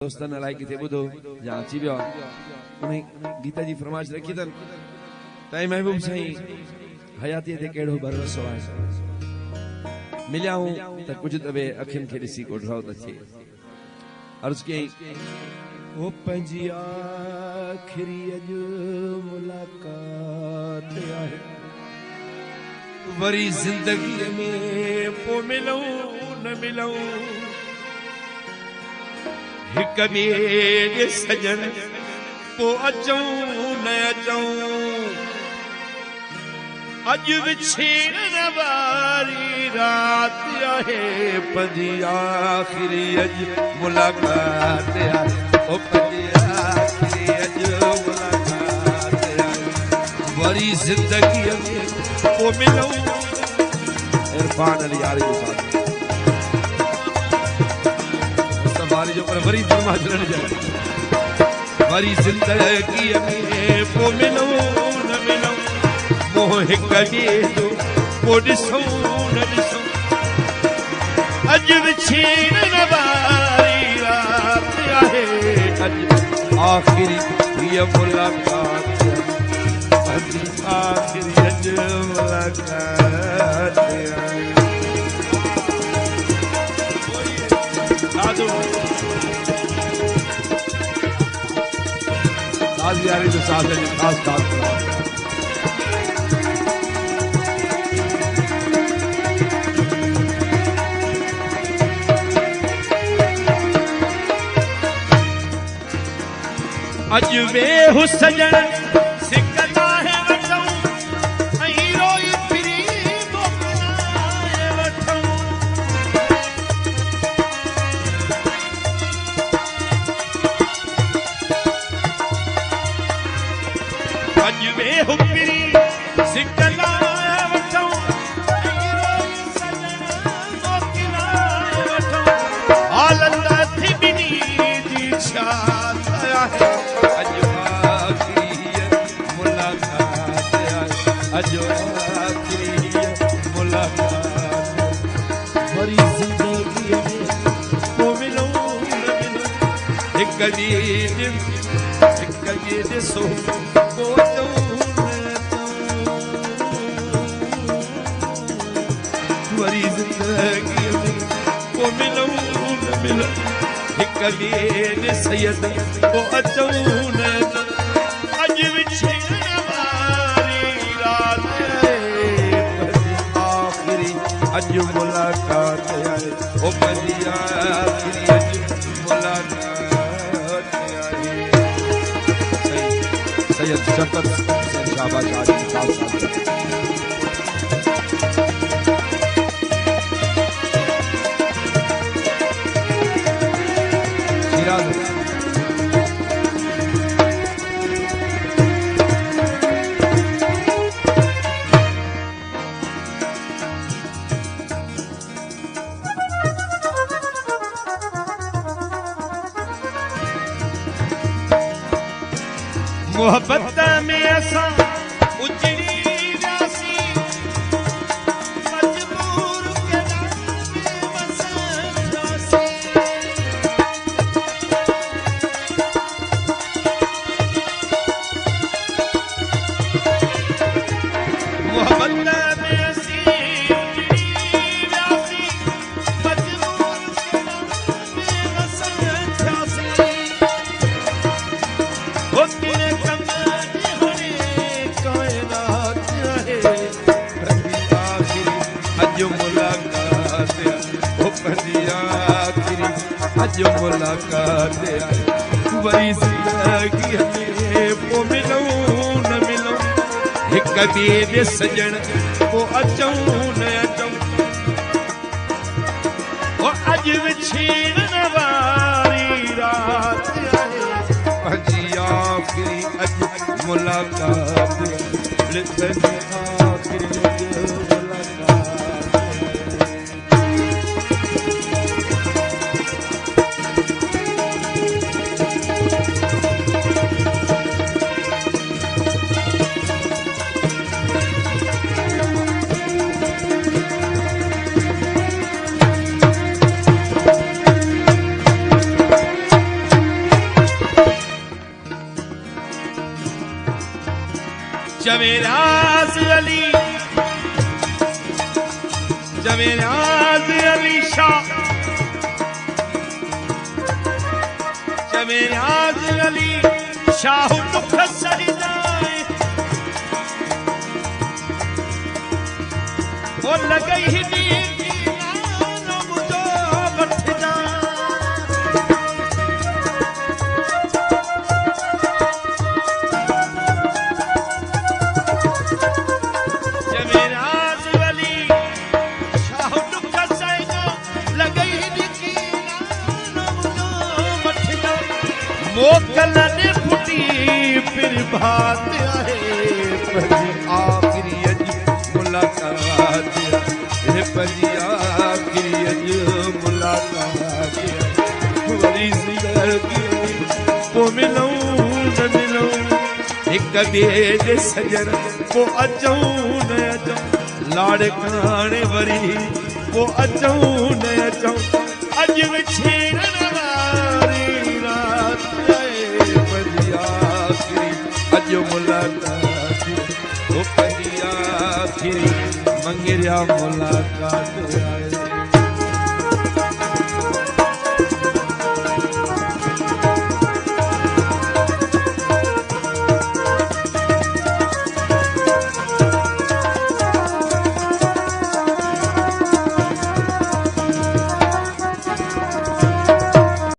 दोस्तन अलाई किथे बुधो या अची वियो उन्हें गीता जी फरमाइश रखी अथनि तई महबूब साईं हयातीअ ते कहिड़ो भरोसो आहे मिलियाऊं त कुझु दफ़े अखियुनि खे ॾिसी कोठराओ त थिए अर्ज़ कयईं ओ पंहिंजी आख़िरी अॼु मुलाक़ात आहे वरी ज़िंदगीअ में पोइ मिलूं न मिलूं हिक ॿिए सजण पोइ अचूं न अचूं अॼु विछड़ण वारी रात आहे पंहिंजी आख़िरी अॼु मुलाक़ात आहे ओ पंहिंजी आख़िरी अॼु मुलाक़ात आहे वरी ज़िंदगीअ में पोइ मिलूं इरफान अली यारी जो साथ जो पर वरी फरमाइश न जाए वरी ज़िंदगीअ में पोइ मिलूं न मिलूं मोह हिक ॿिए जो पोइ ॾिसूं न ॾिसूं अॼु विछड़ण वारी रात आहे अॼु आख़िरी हीअ मुलाक़ात अॼु आख़िरी अॼु मुलाक़ात आज यारी जो साथ है खास बात अज वे हुसजन सिकता है वठूं अहीं रोई फिरी मोकलाए वठूं अज वे हुपरी सिकता है वठूं अहीं रोई सजन मोकलाए वठूं हालत थी बिनी जी छात आहे अजो आखिरी मुलाकात वरी ज़िंदगीअ में पोइ मिलूं न मिलूं हिक ॿिए ॾिसो पोइ अचूं न अचूं वरी ज़िंदगीअ में पोइ मिलूं न मिलूं हिक ॿिए सैयद पोइ अचूं न अचूं अॼु विछड़ण अॼु मुलाक़ात आहे ओ पंहिंजी आख़िरी अॼु मुलाक़ात आहे सैयद शफ़क़त शाहबाज आजम साहब शिराज मोहब्बत में असां उजड़ी वियासी मजबूर के में वसासी मोहब्बत में असी उजड़ी वियासी मजबूर के में वसासी ओ तेरे अॼु मुलाक़ात ओ पंहिंजी आख़िरी अॼु मुलाक़ात वरी ज़िंदगीअ में पोइ मिलूं न मिलूं हिक ॿिए सजण पोइ अचूं न अचूं ओ अॼु विछड़ण वारी रात आहे पंहिंजी आख़िरी अॼु मुलाक़ात पंहिंजी आख़िरी जवेराज अली शाह जवेराज अली शाह दुख सहिदाए वो लगई ही मोकल ने फुटी फिर बात है पजी आखिरी अज मुलाकात है पजी आखिरी अज मुलाकात वरी जिंदगी को मिलूं न मिलूं एक ॿिए जे सजन को अचूं न अचूं लाड़काणे वरी को अचूं न अचूं अज विछेरण वारी रात अजो मुलाकात ओ पजी आखिरी मंगरिया मुलाकात आए।